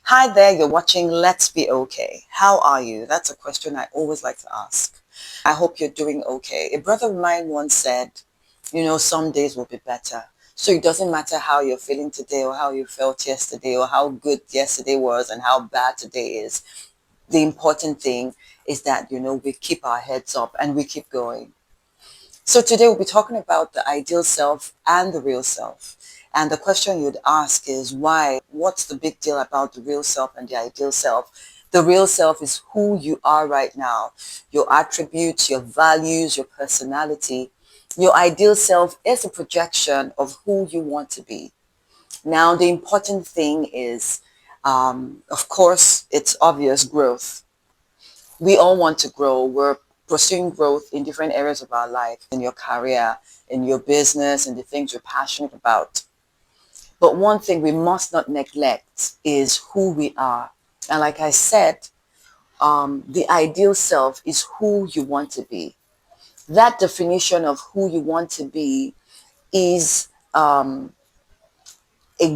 Hi there, you're watching Let's Be Okay. How are you? That's a question I always like to ask. I hope you're doing okay. A brother of mine once said, some days will be better. So it doesn't matter how you're feeling today or how you felt yesterday or how good yesterday was and how bad today is. The important thing is that, we keep our heads up and we keep going. So today we'll be talking about the ideal self and the real self. And the question you'd ask is why? What's the big deal about the real self and the ideal self? The real self is who you are right now, your attributes, your values, your personality. Your ideal self is a projection of who you want to be. Now, the important thing is, of course, it's obvious growth. We all want to grow. We're pursuing growth in different areas of our life, in your career, in your business, and the things you're passionate about. But one thing we must not neglect is who we are. And like I said, the ideal self is who you want to be. That definition of who you want to be is a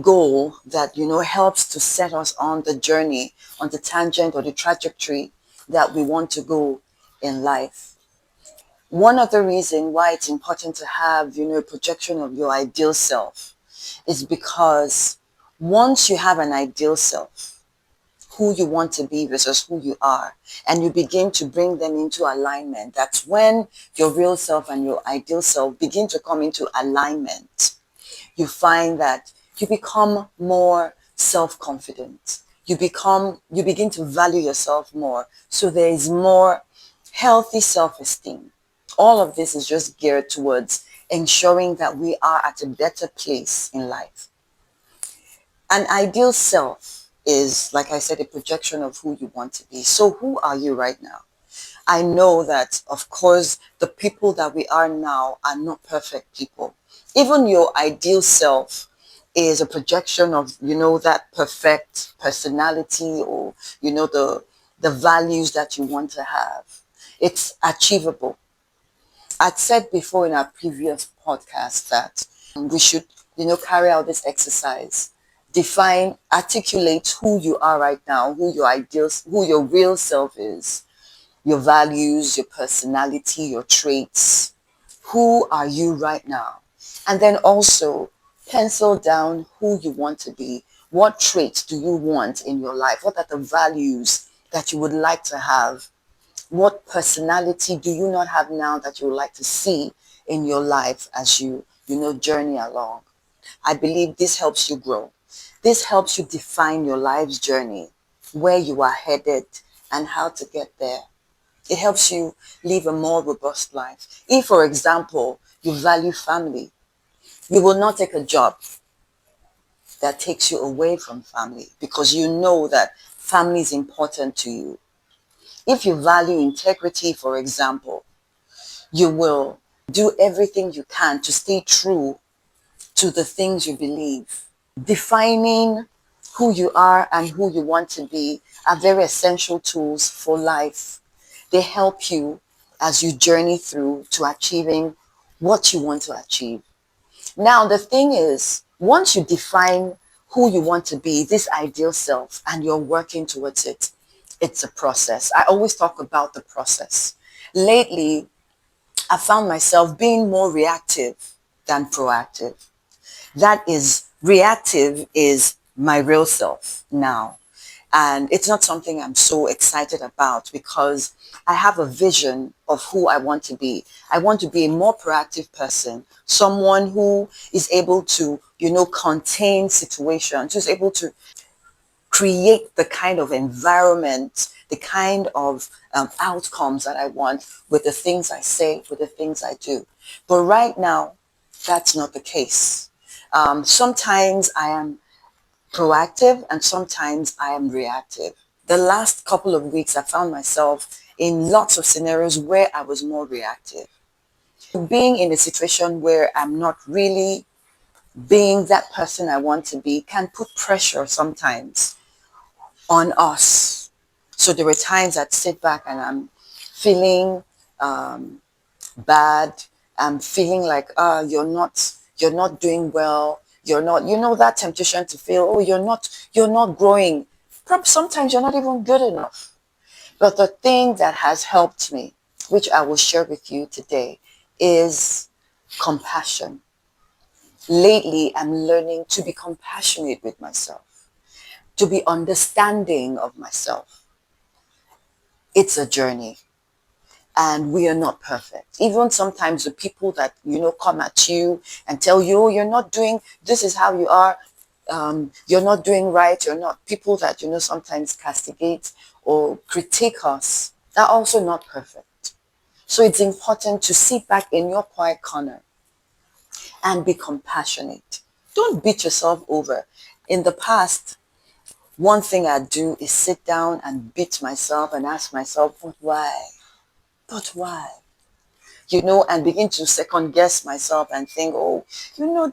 goal that, helps to set us on the journey, on the tangent or the trajectory that we want to go in life. One other reason why it's important to have, a projection of your ideal self is because once you have an ideal self, who you want to be versus who you are, and you begin to bring them into alignment, that's when your real self and your ideal self begin to come into alignment. You find that you become more self-confident. You begin to value yourself more. So there is more healthy self-esteem. All of this is just geared towards ensuring that we are at a better place in life. An ideal self is, like I said, a projection of who you want to be. So who are you right now? I know that, of course, the people that we are now are not perfect people. Even your ideal self is a projection of, that perfect personality or, the values that you want to have. It's achievable. I'd said before in our previous podcast that we should, carry out this exercise. Define, articulate who you are right now, who your real self is, your values, your personality, your traits. Who are you right now? And then also pencil down who you want to be. What traits do you want in your life? What are the values that you would like to have? What personality do you not have now that you would like to see in your life as you, journey along? I believe this helps you grow. This helps you define your life's journey, where you are headed, and how to get there. It helps you live a more robust life. If, for example, you value family, you will not take a job that takes you away from family because you know that family is important to you. If you value integrity, for example, you will do everything you can to stay true to the things you believe. Defining who you are and who you want to be are very essential tools for life. They help you as you journey through to achieving what you want to achieve. Now, the thing is, once you define who you want to be, this ideal self, and you're working towards it, it's a process. I always talk about the process. Lately, I found myself being more reactive than proactive. That is, reactive is my real self now. And it's not something I'm so excited about because I have a vision of who I want to be. I want to be a more proactive person, someone who is able to, contain situations, who's able to create the kind of environment, the kind of outcomes that I want with the things I say, with the things I do. But right now, that's not the case. Sometimes I am proactive and sometimes I am reactive. The last couple of weeks, I found myself in lots of scenarios where I was more reactive. Being in a situation where I'm not really being that person I want to be can put pressure sometimes on us. So there were times I'd sit back and I'm feeling bad. I'm feeling like, you're not doing well. You're not, that temptation to feel, oh, you're not growing Sometimes you're not even good enough. But the thing that has helped me, which I will share with you today, is compassion. Lately, I'm learning to be compassionate with myself, to be understanding of myself. It's a journey, and we are not perfect. Even sometimes the people that, come at you and tell you, oh, you're not doing, this is how you are, you're not doing right, you're not, people that, sometimes castigate or critique us, are also not perfect. So it's important to sit back in your quiet corner and be compassionate. Don't beat yourself over. In the past, one thing I do is sit down and beat myself and ask myself, but why? But why? And begin to second guess myself and think, oh,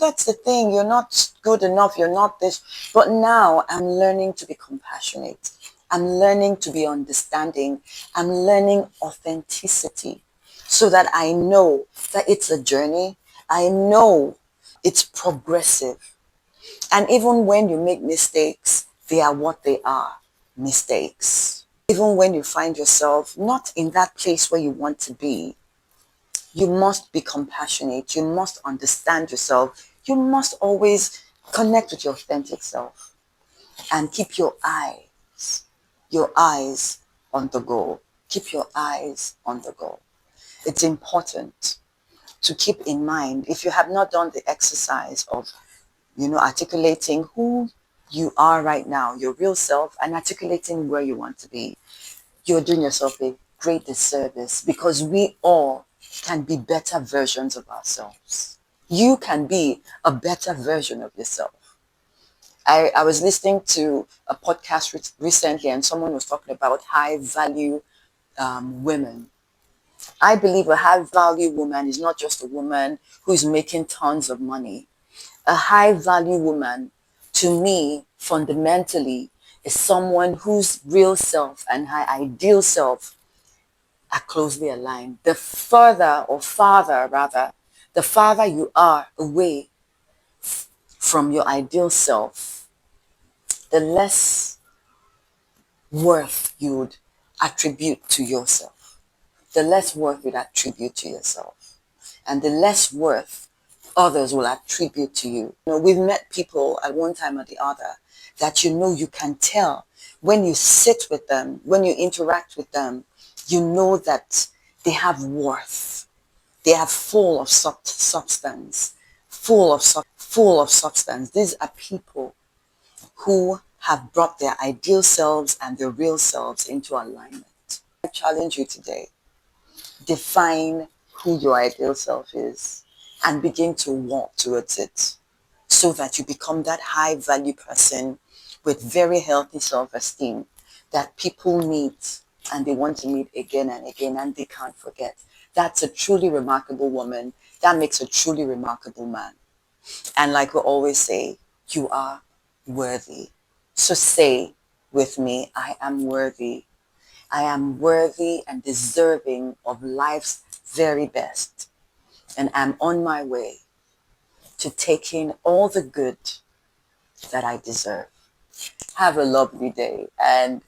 that's the thing. You're not good enough. You're not this. But now I'm learning to be compassionate. I'm learning to be understanding. I'm learning authenticity so that I know that it's a journey. I know it's progressive. And even when you make mistakes, they are what they are, mistakes. Even when you find yourself not in that place where you want to be, you must be compassionate. You must understand yourself. You must always connect with your authentic self and keep your eyes on the goal. Keep your eyes on the goal. It's important to keep in mind, if you have not done the exercise of, articulating who you are right now, your real self, and articulating where you want to be, you're doing yourself a great disservice, because we all can be better versions of ourselves. You can be a better version of yourself. I was listening to a podcast recently, and someone was talking about high value women. I believe a high value woman is not just a woman who's making tons of money. A high value woman, to me, fundamentally, is someone whose real self and her ideal self are closely aligned. The further, or farther rather, the farther you are away from your ideal self, the less worth you'd attribute to yourself. The less worth you'd attribute to yourself. And the less worth others will attribute to you. We've met people at one time or the other that you can tell when you sit with them, when you interact with them, you know that they have worth. They are full of substance, full of substance. These are people who have brought their ideal selves and their real selves into alignment. I challenge you today. Define who your ideal self is and begin to walk towards it so that you become that high value person with very healthy self-esteem that people meet and they want to meet again and again and they can't forget. That's a truly remarkable woman. That makes a truly remarkable man. And like we always say, you are worthy. So say with me, I am worthy. I am worthy and deserving of life's very best. And I'm on my way to taking all the good that I deserve. Have a lovely day and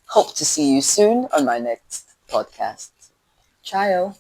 hope to see you soon on my next podcast. Ciao.